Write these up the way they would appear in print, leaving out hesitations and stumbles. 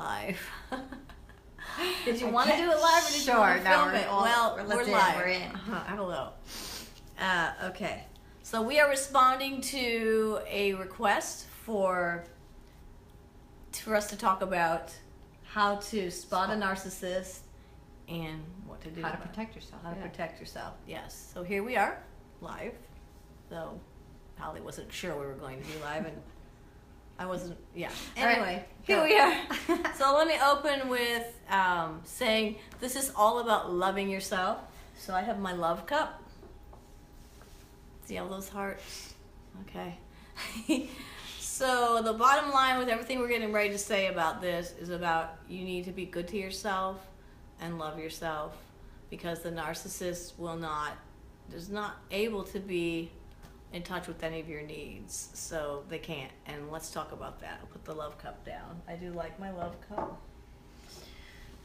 live. Did you want to do it live or did you want to film it? Well, we're live. We're in. Hello. Okay. So we are responding to a request for us to talk about how to spot a narcissist and what to do. How to protect yourself. How to protect yourself. Yes. So here we are, live. So Holly wasn't sure we were going to be live, and I wasn't. Yeah. Anyway, here we are. So let me open with saying this is all about loving yourself. So I have my love cup. See all those hearts? Okay. So the bottom line with everything we're getting ready to say about this is about you need to be good to yourself and love yourself, because the narcissist is not able to be in touch with any of your needs, so they can't. And let's talk about that. I'll put the love cup down. I do like my love cup.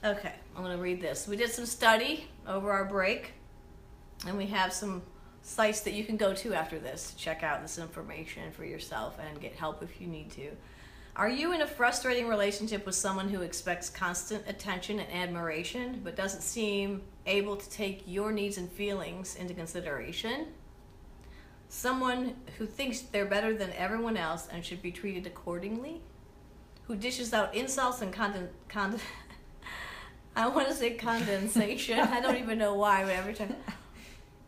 Okay, I'm going to read this. We did some study over our break, and we have some sites that you can go to after this to check out this information for yourself and get help if you need to. Are you in a frustrating relationship with someone who expects constant attention and admiration but doesn't seem able to take your needs and feelings into consideration? Someone who thinks they're better than everyone else and should be treated accordingly? Who dishes out insults and I want to say condensation. I don't even know why, but every time.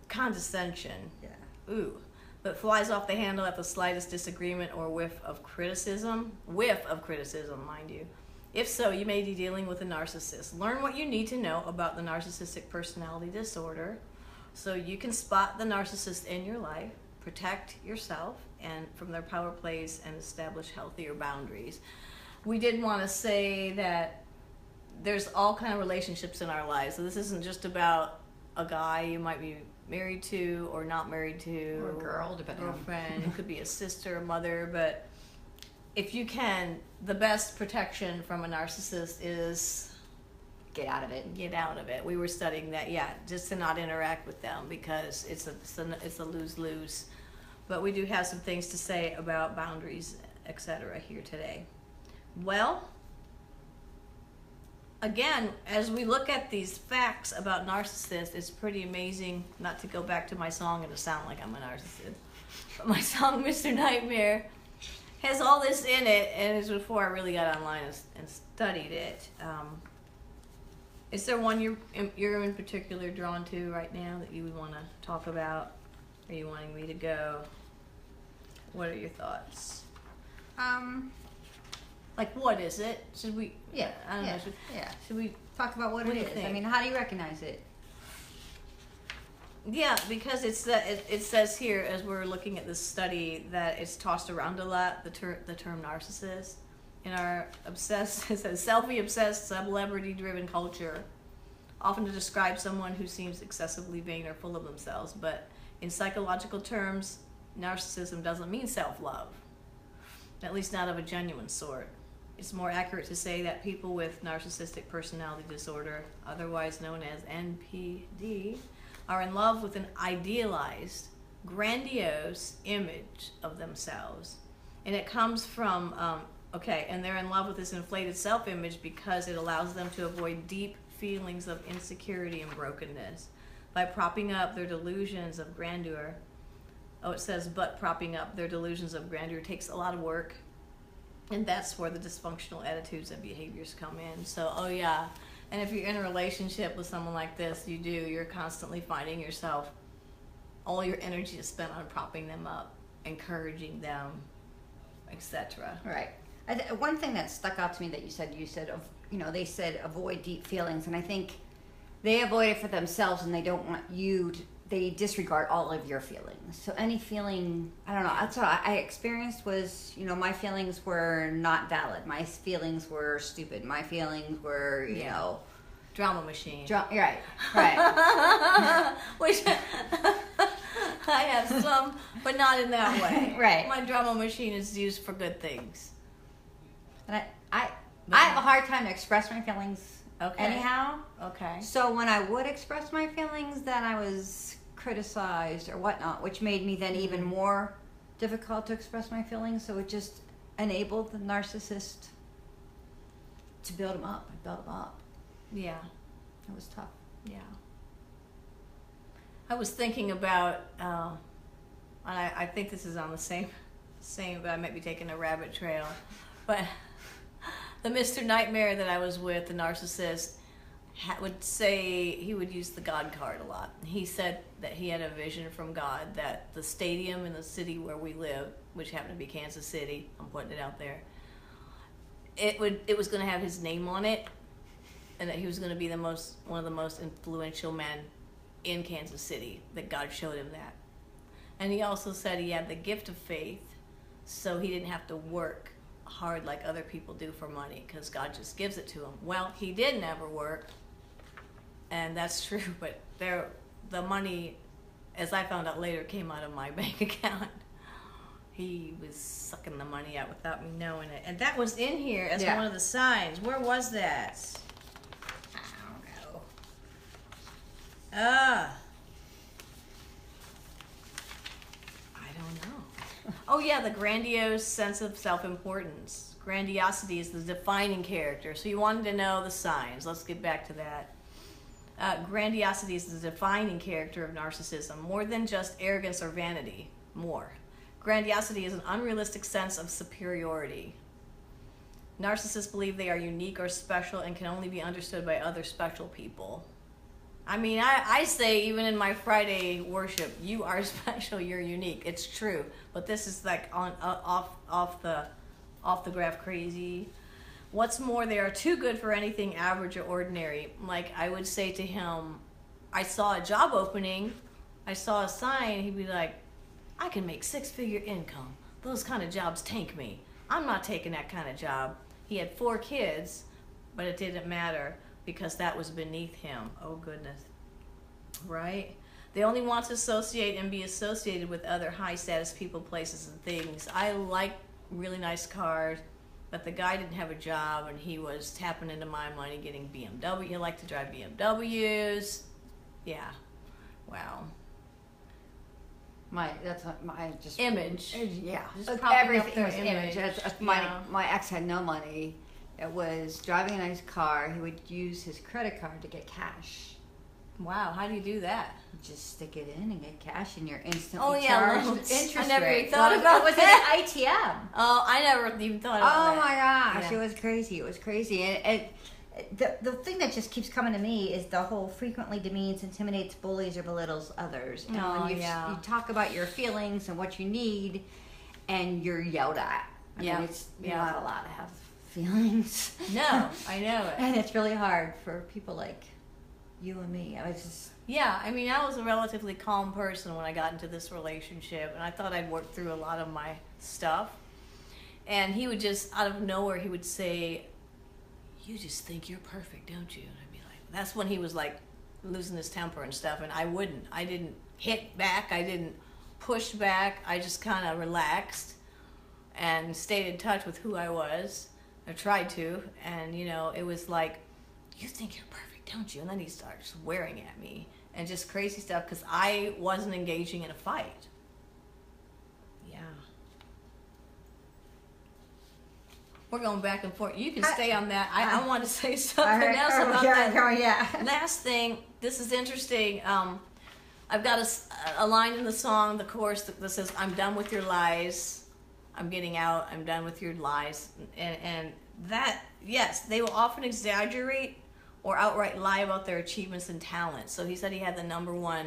Condescension. Yeah. Ooh. But flies off the handle at the slightest disagreement or whiff of criticism. Whiff of criticism, mind you. If so, you may be dealing with a narcissist. Learn what you need to know about the narcissistic personality disorder so you can spot the narcissist in your life, protect yourself and from their power plays, and establish healthier boundaries. We did want to say that there's all kind of relationships in our lives. So this isn't just about a guy you might be married to or not married to, or a girl, depending on girlfriend. It could be a sister, a mother. But if you can, the best protection from a narcissist is get out of it. Get out of it. We were studying that, just to not interact with them, because it's a lose-lose. But we do have some things to say about boundaries, etc. here today. Well, again, as we look at these facts about narcissists, it's pretty amazing, not to go back to my song and to sound like I'm a narcissist, but my song, Mr. Nightmare, has all this in it, and it's before I really got online and studied it. Is there one you're in particular drawn to right now that you would want to talk about? Are you wanting me to go? What are your thoughts? Like, what is it? Should we? Yeah. I don't know. Should we talk about what it is? Think? I mean, how do you recognize it? Yeah, because it says here, as we're looking at this study, that it's tossed around a lot, the term narcissist. In our obsessed, it says selfie-obsessed, celebrity-driven culture, often to describe someone who seems excessively vain or full of themselves. But in psychological terms, narcissism doesn't mean self-love, at least not of a genuine sort. It's more accurate to say that people with narcissistic personality disorder, otherwise known as NPD, are in love with an idealized, grandiose image of themselves. And it comes from, and they're in love with this inflated self-image because it allows them to avoid deep feelings of insecurity and brokenness by propping up their delusions of grandeur. Oh, it says, but propping up their delusions of grandeur takes a lot of work. And that's where the dysfunctional attitudes and behaviors come in. So, and if you're in a relationship with someone like this, you're constantly finding yourself, all your energy is spent on propping them up, encouraging them, etc. Right. One thing that stuck out to me that you said, they said avoid deep feelings, and I think they avoid it for themselves, and they don't want you to, they disregard all of your feelings. So any feeling, I don't know, that's what I experienced was, my feelings were not valid. My feelings were stupid. My feelings were, drama machine. Right. Which I have some, but not in that way. Right. My drama machine is used for good things. And I have a hard time to express my feelings. Okay. Anyhow. Okay. So when I would express my feelings, then I was criticized or whatnot, which made me then even more difficult to express my feelings. So it just enabled the narcissist to build them up. I built them up. Yeah. It was tough. Yeah. I was thinking about, and I think this is on the same, but I might be taking a rabbit trail. But the Mr. Nightmare that I was with, the narcissist, would say, he would use the God card a lot. He said that he had a vision from God that the stadium in the city where we live, which happened to be Kansas City, I'm putting it out there, it was going to have his name on it, and that he was going to be one of the most influential men in Kansas City, that God showed him that. And he also said he had the gift of faith, so he didn't have to work hard like other people do for money, because God just gives it to him. Well, he did never work, and that's true, but the money, as I found out later, came out of my bank account. He was sucking the money out without me knowing it. And that was in here as one of the signs. Where was that? I don't know. I don't know. Oh yeah, the grandiose sense of self-importance. Grandiosity is the defining character. So you wanted to know the signs. Let's get back to that. Grandiosity is the defining character of narcissism, more than just arrogance or vanity. More. Grandiosity is an unrealistic sense of superiority. Narcissists believe they are unique or special and can only be understood by other special people. I mean, I say, even in my Friday worship, you are special, you're unique. It's true. But this is like off the graph crazy. What's more, they are too good for anything average or ordinary. Like, I would say to him, I saw a job opening, I saw a sign, he'd be like, I can make 6-figure income. Those kind of jobs tank me. I'm not taking that kind of job. He had 4 kids, but it didn't matter because that was beneath him. Oh, goodness. Right? They only want to associate and be associated with other high-status people, places, and things. I like really nice cars, but the guy didn't have a job, and he was tapping into my money, getting BMW. He liked to drive BMWs. Yeah. Wow. That's what my just image. Yeah, Just everything was image. My Yeah. ex had no money. It was driving a nice car. He would use his credit card to get cash. Wow, how do you do that? Just stick it in and get cash, and you're instantly Oh yeah, charged loans. interest I never rate. even thought about it was that. an ITM. Oh, I never even thought about Oh that. my gosh, Yeah. it was crazy. It was crazy. And the thing that just keeps coming to me is the whole frequently demeans, intimidates, bullies, or belittles others. And when you talk about your feelings and what you need, and you're yelled at. I mean, it's not allowed to have feelings. No, I know it. And it's really hard for people like you and me. I was just... Yeah, I mean, I was a relatively calm person when I got into this relationship, and I thought I'd worked through a lot of my stuff. And he would just, out of nowhere, he would say, you just think you're perfect, don't you? And I'd be like, that's when he was like losing his temper and stuff, and I didn't hit back, I didn't push back, I just kind of relaxed and stayed in touch with who I was. I tried to, and it was like, you think you're perfect, don't you? And then he started swearing at me and just crazy stuff because I wasn't engaging in a fight. Yeah. We're going back and forth. You can stay on that. I want to say something else about that. Last thing, this is interesting. I've got a line in the song, the chorus that says, I'm done with your lies. I'm getting out. I'm done with your lies. And that, yes, they will often exaggerate or outright lie about their achievements and talents. So he said he had the #1,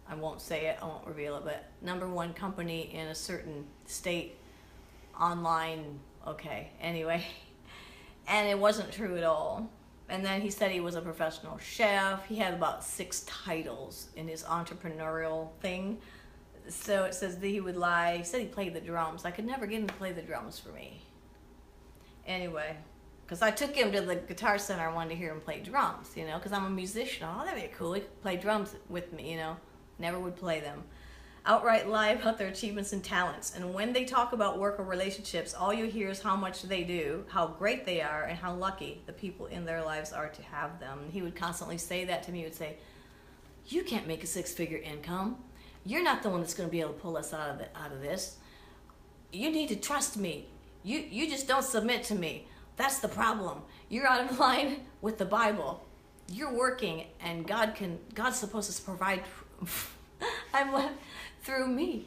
I won't say it, I won't reveal it, but #1 company in a certain state, online, okay, anyway. And it wasn't true at all. And then he said he was a professional chef. He had about 6 titles in his entrepreneurial thing. So it says that he would lie. He said he played the drums. I could never get him to play the drums for me. Anyway, because I took him to the Guitar Center. I wanted to hear him play drums, because I'm a musician. Oh, that'd be cool. He could play drums with me, Never would play them. Outright lie about their achievements and talents. And when they talk about work or relationships, all you hear is how much they do, how great they are, and how lucky the people in their lives are to have them. And he would constantly say that to me. He would say, you can't make a 6-figure income. You're not the one that's going to be able to pull us out of this. You need to trust me. You just don't submit to me. That's the problem. You're out of line with the Bible. You're working, and God's supposed to provide through me.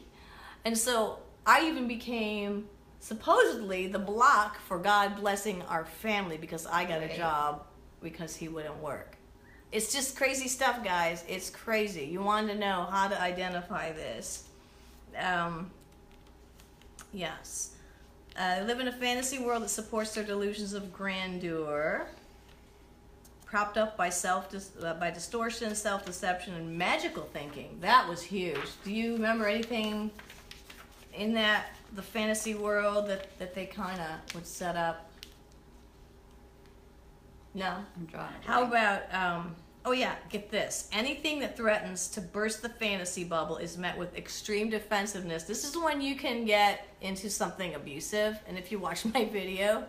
And so I even became supposedly the block for God blessing our family because I got a job because he wouldn't work. It's just crazy stuff, guys. It's crazy. You want to know how to identify this. Yes. They live in a fantasy world that supports their delusions of grandeur, propped up by by distortion, self-deception, and magical thinking. That was huge. Do you remember anything in the fantasy world that they kind of would set up? No? I'm drawing. How about, oh yeah, get this. Anything that threatens to burst the fantasy bubble is met with extreme defensiveness. This is when you can get into something abusive. And if you watch my video,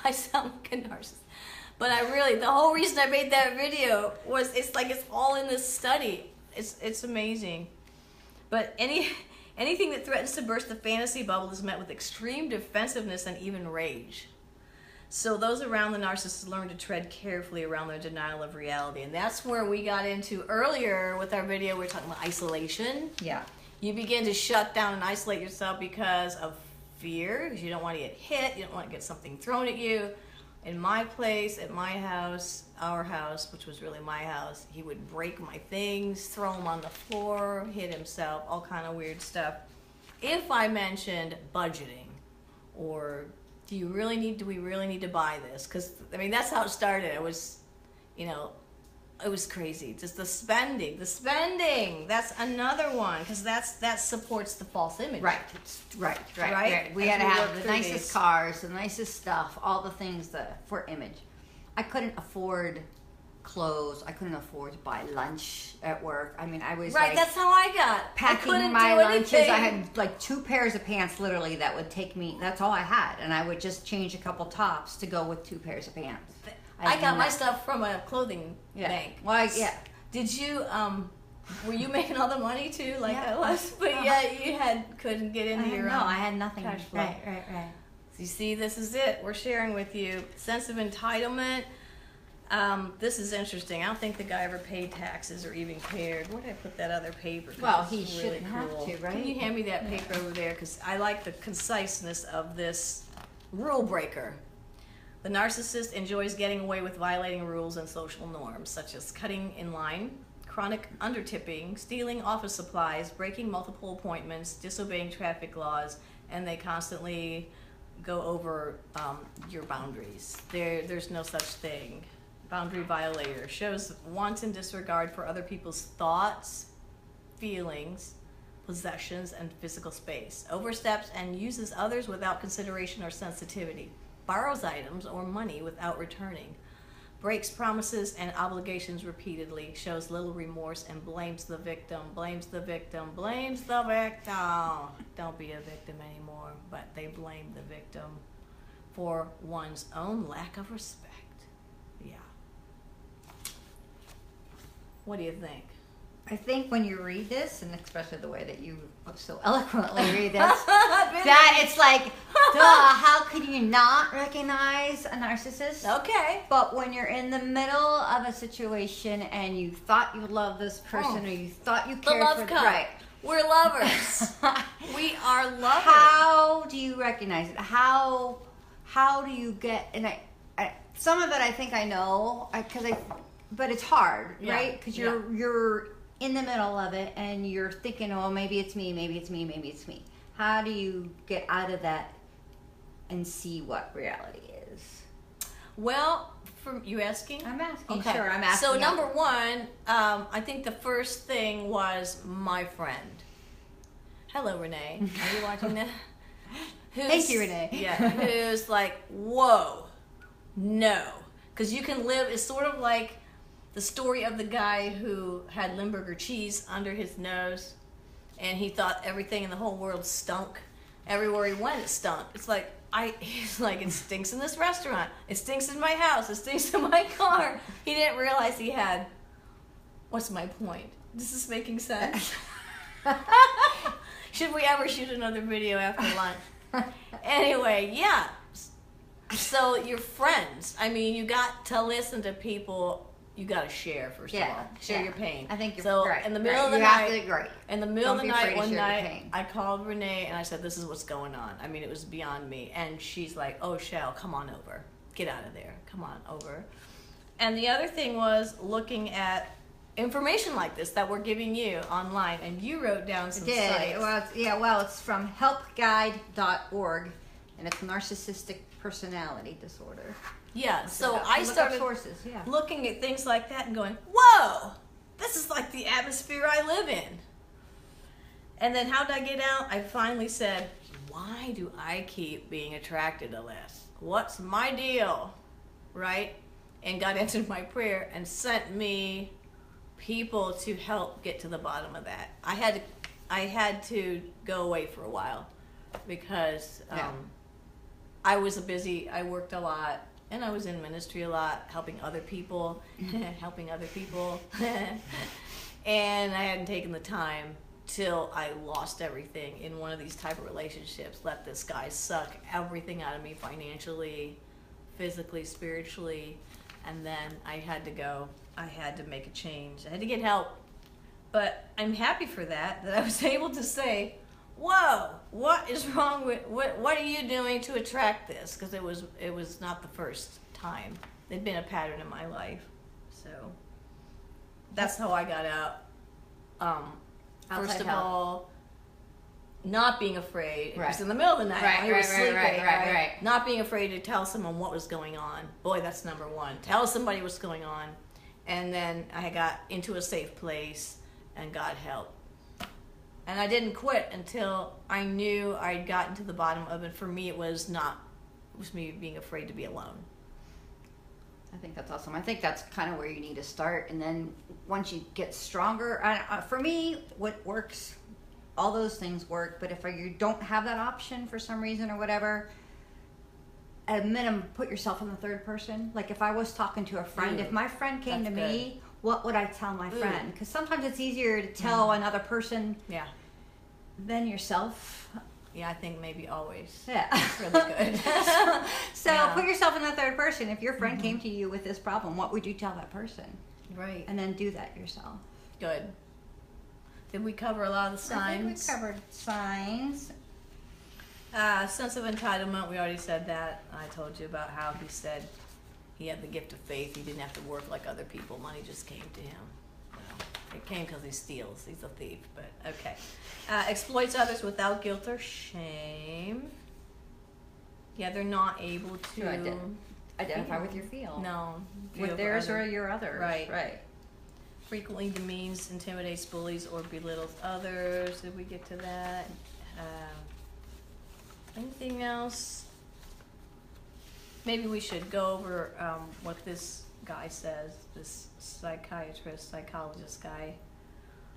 I sound like a narcissist. But the whole reason I made that video was it's all in this study. It's amazing. But anything that threatens to burst the fantasy bubble is met with extreme defensiveness and even rage. So those around the narcissist learn to tread carefully around their denial of reality. And that's where we got into earlier with our video. We were talking about isolation. Yeah. You begin to shut down and isolate yourself because of fear, because you don't want to get hit. You don't want to get something thrown at you. In my place, at my house, our house, which was really my house, he would break my things, throw them on the floor, hit himself, all kind of weird stuff. If I mentioned budgeting or do we really need to buy this? Because, that's how it started. It was, it was crazy. Just the spending. That's another one, because that supports the false image. Right. We had to have the nicest cars, the nicest stuff, all the things for image. I couldn't afford clothes. I couldn't afford to buy lunch at work. I was that's how I got packing my lunches. I had 2 pairs of pants literally that would take me. That's all I had, and I would just change a couple tops to go with 2 pairs of pants. I got my stuff from a clothing bank. Well, Did you were you making all the money too, I was? But you couldn't get into your own. No, I had nothing. Cash flow. Right. So you see, this is it. We're sharing with you sense of entitlement. This is interesting. I don't think the guy ever paid taxes or even cared. Where did I put that other paper? Well, he shouldn't have to, right? Can you hand me that paper over there? Because I like the conciseness of this Rulebreaker. The narcissist enjoys getting away with violating rules and social norms, such as cutting in line, chronic undertipping, stealing office supplies, breaking multiple appointments, disobeying traffic laws, and they constantly go over your boundaries. There's no such thing. Boundary violator shows wanton disregard for other people's thoughts, feelings, possessions, and physical space. Oversteps and uses others without consideration or sensitivity. Borrows items or money without returning. Breaks promises and obligations repeatedly. Shows little remorse and blames the victim. Blames the victim. Don't be a victim anymore, but they blame the victim for one's own lack of respect. Yeah. What do you think? I think when you read this, and especially the way that you so eloquently read this, that it's like, duh, how could you not recognize a narcissist? Okay. But when you're in the middle of a situation and you thought you loved this person or you thought you cared for them. Right. We're lovers. We are lovers. How do you recognize it? How do you get, and I some of it I think I know, but it's hard, right? Because you're in the middle of it and you're thinking, oh, maybe it's me. How do you get out of that and see what reality is? Well, you asking? I'm asking. Okay. Sure, I'm asking. So number one, I think the first thing was my friend. Hello, Renee. Are you watching that? Thank you, Renee. Yeah, who's like, whoa, no. Because you can live, it's sort of like the story of the guy who had Limburger cheese under his nose and he thought everything in the whole world stunk. Everywhere he went, it stunk. It's like, he's like, it stinks in this restaurant. It stinks in my house. It stinks in my car. He didn't realize he had, what's my point? This is making sense. Should we ever shoot another video after lunch? Anyway, yeah. So your friends, I mean, you got to listen to people. You got to share first of all. Share your pain. I think you're so right. in the middle of the you night. have to, right. In the middle of the Don't be night, afraid to one share your night, pain. I called Renee and I said, "This is what's going on." I mean, it was beyond me. And she's like, "Oh, Shell, come on over. Get out of there. Come on over." And the other thing was looking at information like this that we're giving you online, and you wrote down some sites. Well, it's from helpguide.org, and it's narcissistic personality disorder. Yeah, so Look I up started sources. Yeah. looking at things like that and going, "Whoa, this is like the atmosphere I live in." And then how did I get out? I finally said, "Why do I keep being attracted to this? What's my deal?" Right? And God answered my prayer and sent me people to help get to the bottom of that. I had to go away for a while because I was I worked a lot, and I was in ministry a lot, helping other people, and I hadn't taken the time till I lost everything in one of these type of relationships. Let this guy suck everything out of me financially, physically, spiritually, and then I had to go. I had to make a change. I had to get help. But I'm happy for that I was able to say, "Whoa, what is wrong with, what are you doing to attract this?" Because it was not the first time. There'd been a pattern in my life. So that's how I got out. First of all, not being afraid. It was in the middle of the night while he was sleeping. Right. Not being afraid to tell someone what was going on. Boy, that's number one. Tell somebody what's going on. And then I got into a safe place and got help. And I didn't quit until I knew I'd gotten to the bottom of it. For me, it was me being afraid to be alone. I think that's awesome. I think that's kind of where you need to start. And then once you get stronger, for me, what works, all those things work. But if you don't have that option for some reason or whatever, at a minimum, put yourself in the third person. Like if I was talking to a friend, if my friend came to me, what would I tell my friend? Because sometimes it's easier to tell another person than yourself. Yeah, I think maybe always. Yeah. It's really good. So put yourself in the third person. If your friend came to you with this problem, what would you tell that person? Right. And then do that yourself. Good. Did we cover a lot of the signs? I think we covered signs. Sense of entitlement, we already said that. I told you about how he said he had the gift of faith. He didn't have to work like other people. Money just came to him. Well, it came because he steals. He's a thief, but okay. Exploits others without guilt or shame. Yeah, they're not able to identify with your feel. No. With theirs or your others. Right. Frequently demeans, intimidates, bullies, or belittles others. Did we get to that? Anything else? Maybe we should go over what this guy says, this psychologist guy,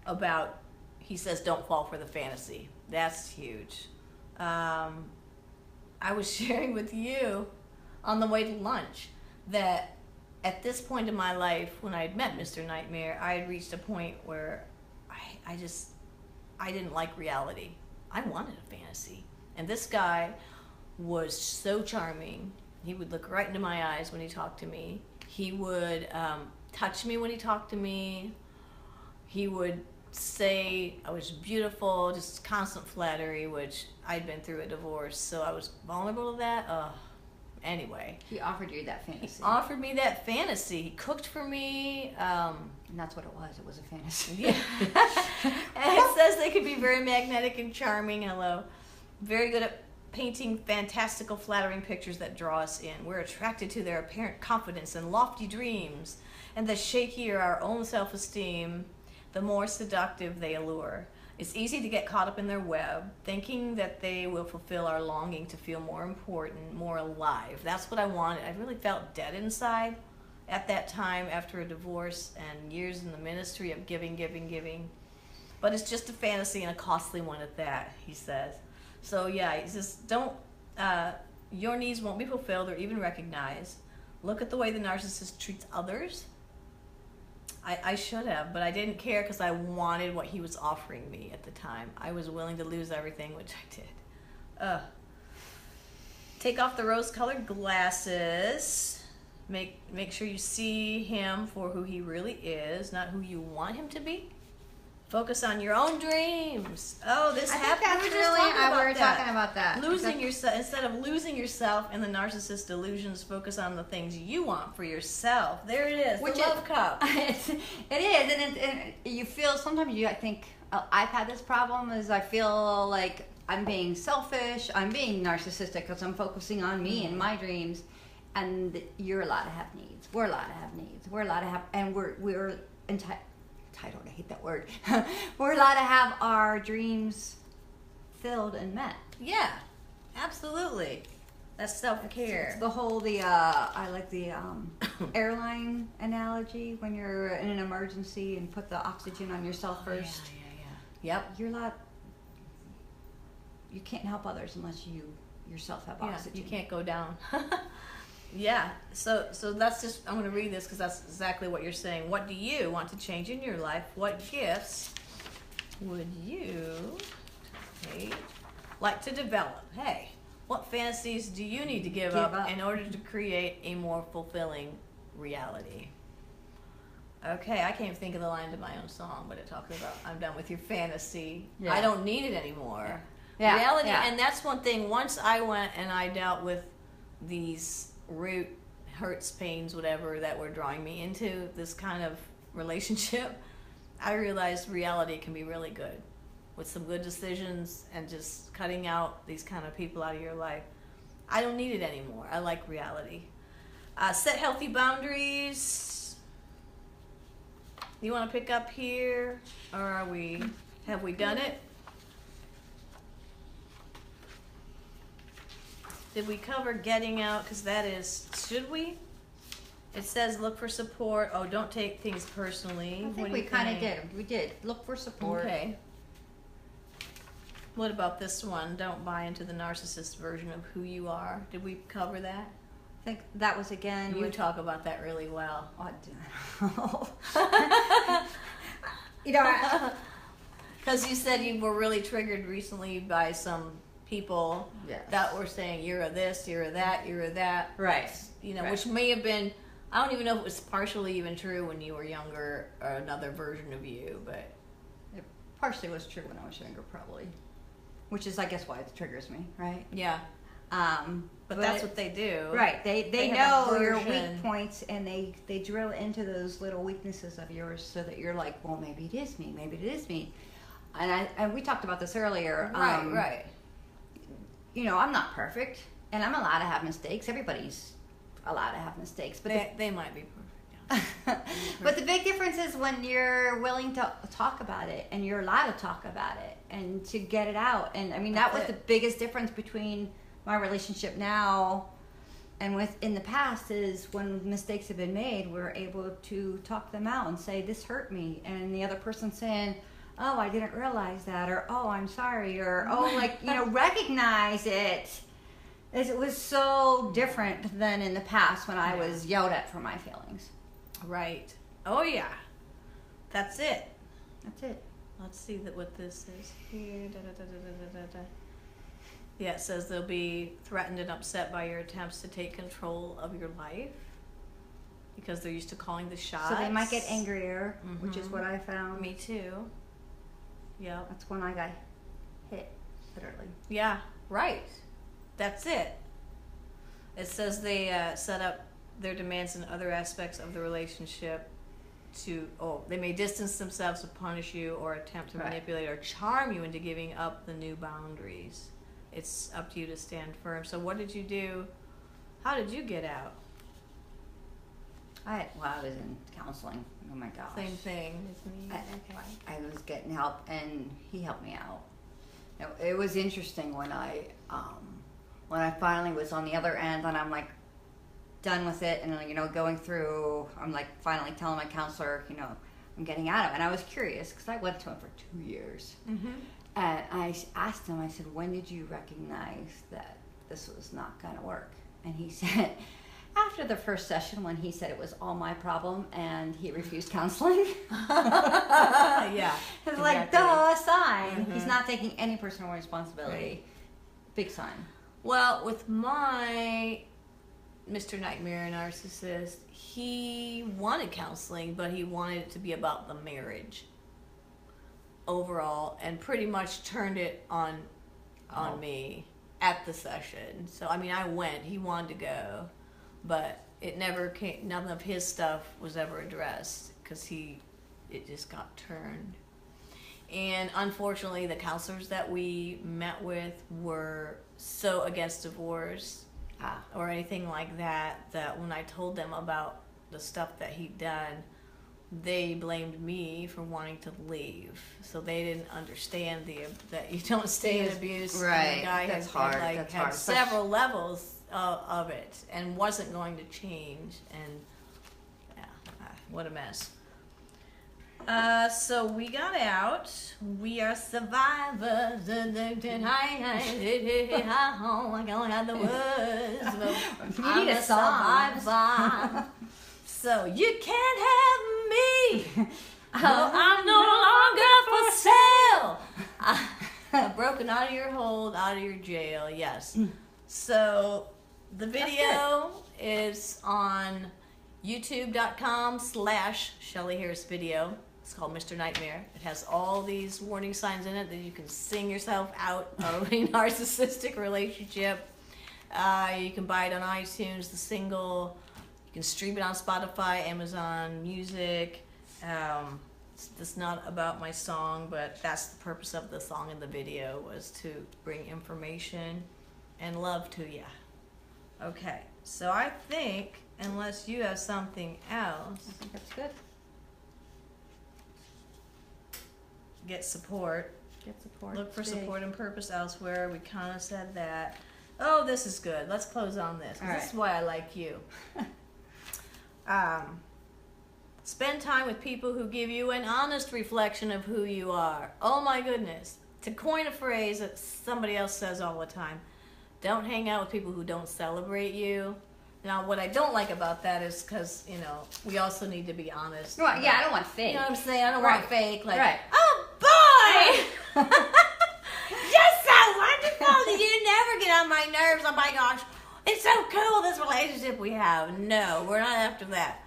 about, he says, don't fall for the fantasy. That's huge. I was sharing with you on the way to lunch that at this point in my life, when I had met Mr. Nightmare, I had reached a point where I didn't like reality. I wanted a fantasy. And this guy was so charming. He would look right into my eyes when he talked to me. He would touch me when he talked to me. He would say I was beautiful, just constant flattery, which I'd been through a divorce, so I was vulnerable to that. Anyway. He offered you that fantasy. He offered me that fantasy. He cooked for me. And that's what it was. It was a fantasy. Yeah. And it says they could be very magnetic and charming. Hello. Very good at painting fantastical, flattering pictures that draw us in. We're attracted to their apparent confidence and lofty dreams. And the shakier our own self-esteem, the more seductive they allure. It's easy to get caught up in their web, thinking that they will fulfill our longing to feel more important, more alive. That's what I wanted. I really felt dead inside at that time after a divorce and years in the ministry of giving. But it's just a fantasy and a costly one at that, he says. So yeah, he says, your needs won't be fulfilled or even recognized. Look at the way the narcissist treats others. I should have, but I didn't care because I wanted what he was offering me at the time. I was willing to lose everything, which I did. Take off the rose-colored glasses. Make sure you see him for who he really is, not who you want him to be. Focus on your own dreams. Oh, this happened. We were talking about that. Losing yourself, instead of losing yourself in the narcissist delusions, focus on the things you want for yourself. There it is, the love cup. It is, and you feel sometimes I think I've had this problem is I feel like I'm being selfish, I'm being narcissistic because I'm focusing on me and my dreams, and you're allowed to have needs. We're allowed to have needs. We're allowed to have, and we're entitled. I hate that word. We're allowed to have our dreams filled and met. Yeah, absolutely. That's self-care. It's the whole I like the airline analogy when you're in an emergency and put the oxygen on yourself first. Yeah. Yep. You're not. You can't help others unless you yourself have oxygen. You can't go down. Yeah, so that's just, I'm going to read this because that's exactly what you're saying. What do you want to change in your life? What gifts would you like to develop? Hey, what fantasies do you need to give up in order to create a more fulfilling reality? Okay, I can't even think of the line to my own song, but it talks about, I'm done with your fantasy. Yeah. I don't need it anymore. Yeah. Reality, and that's one thing. Once I went and I dealt with these root hurts, pains, whatever that were drawing me into this kind of relationship, I realized reality can be really good with some good decisions and just cutting out these kind of people out of your life. I don't need it anymore. I like reality. Set healthy boundaries. You want to pick up here, or have we done it? Did we cover getting out? Because that is, should we? It says look for support. Oh, don't take things personally. I think we kind of did. We did. Look for support. Okay. What about this one? Don't buy into the narcissist version of who you are. Did we cover that? I think that was again. You talk about that really well. You know, because you said you were really triggered recently by some people that were saying you're a this, you're a that, you're a that. Right. You know, which may have been, I don't even know if it was partially even true when you were younger or another version of you, but it partially was true when I was younger, probably. Which is, I guess, why it triggers me, right? Yeah. But that's what they do. Right. They know your weak points, and they drill into those little weaknesses of yours so that you're like, well, maybe it is me. Maybe it is me. And we talked about this earlier. Right. You know, I'm not perfect, and I'm allowed to have mistakes. Everybody's allowed to have mistakes. But they might be perfect. Yeah. But the big difference is when you're willing to talk about it, and you're allowed to talk about it, and to get it out. And, I mean, that was the biggest difference between my relationship now and in the past is when mistakes have been made, we're able to talk them out and say, this hurt me. And the other person saying, oh, I didn't realize that, or oh, I'm sorry, or oh, like, you know, recognize it. It was so different than in the past when I was yelled at for my feelings. Right. Oh, yeah. That's it. That's it. Let's see what this is here. Yeah, it says they'll be threatened and upset by your attempts to take control of your life because they're used to calling the shots. So they might get angrier, which is what I found. Me too. Yeah. That's when I got hit, literally. Yeah, right. That's it. It says they set up their demands in other aspects of the relationship they may distance themselves to punish you or attempt to manipulate or charm you into giving up the new boundaries. It's up to you to stand firm. So what did you do? How did you get out? I was in counseling. Oh my gosh. Same thing as me. I was getting help, and he helped me out. It was interesting when I finally was on the other end, and I'm like done with it, and you know, going through. I'm like finally telling my counselor, you know, I'm getting out of it. And I was curious because I went to him for 2 years, and I asked him. I said, when did you recognize that this was not going to work? And he said, after the first session, when he said it was all my problem and he refused counseling. Yeah. It's like, duh, sign. He's not taking any personal responsibility. Big sign. Well, with my Mr. Nightmare narcissist, he wanted counseling, but he wanted it to be about the marriage overall, and pretty much turned it on me at the session. So I mean, I went. He wanted to go, but it never came. None of his stuff was ever addressed because it just got turned. And unfortunately, the counselors that we met with were so against divorce or anything like that, that when I told them about the stuff that he'd done, they blamed me for wanting to leave. So they didn't understand that you don't stay in abuse. Right. And the guy That's had, hard. like, That's had hard. several levels of it and wasn't going to change. And what a mess. So we got out. We are survivors. I don't have the words. But You need a song. survivor. So you can't have me. No, I'm no longer for sale. I've broken out of your hold, out of your jail. Yes. So the video is on youtube.com/Shelley Harris video. It's called Mr. Nightmare. It has all these warning signs in it that you can sing yourself out of a narcissistic relationship. You can buy it on iTunes, the single. You can stream it on Spotify, Amazon Music. It's not about my song, but that's the purpose of the song and the video, was to bring information and love to you. Okay, so I think, unless you have something else, I think that's good. get support. Get support. Look for today. support and purpose elsewhere. We kind of said that. Oh, this is good. Let's close on this. 'Cause All this right. is why I like you. Spend time with people who give you an honest reflection of who you are. Oh my goodness. To coin a phrase that somebody else says all the time, don't hang out with people who don't celebrate you. Now, what I don't like about that is because, we also need to be honest. Well, yeah, I don't want fake. You know what I'm saying? I don't Right. want fake. Like, Right. oh boy! You're so wonderful! You never get on my nerves. Oh my gosh. It's so cool, this relationship we have. No, we're not after that.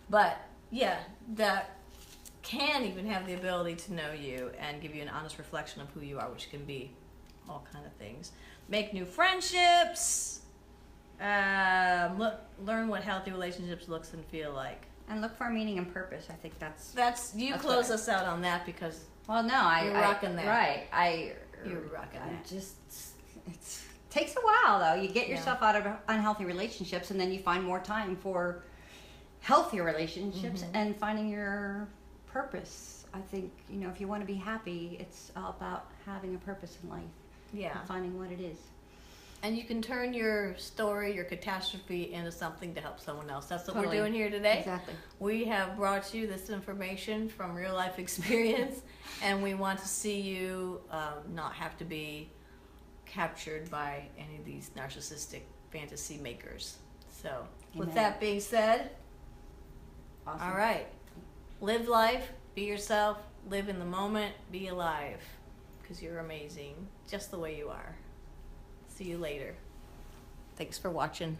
But, yeah, that can even have the ability to know you and give you an honest reflection of who you are, which can be all kind of things. Make new friendships. Learn what healthy relationships looks and feel like. And look for meaning and purpose. I think that's You That's close what us out on that because well. No, You're rocking that. Right. you're rocking that. It takes a while though. You get Yeah. yourself out of unhealthy relationships, and then you find more time for healthier relationships and finding your purpose. I think if you want to be happy, it's all about having a purpose in life Yeah. and finding what it is. And you can turn your story, your catastrophe, into something to help someone else. That's what Totally. we're doing here today. Exactly. We have brought you this information from real life experience, and we want to see you not have to be captured by any of these narcissistic fantasy makers. So, with Amen. that being said, Awesome. all right, live life, be yourself, live in the moment, be alive, because you're amazing just the way you are. See you later. Thanks for watching.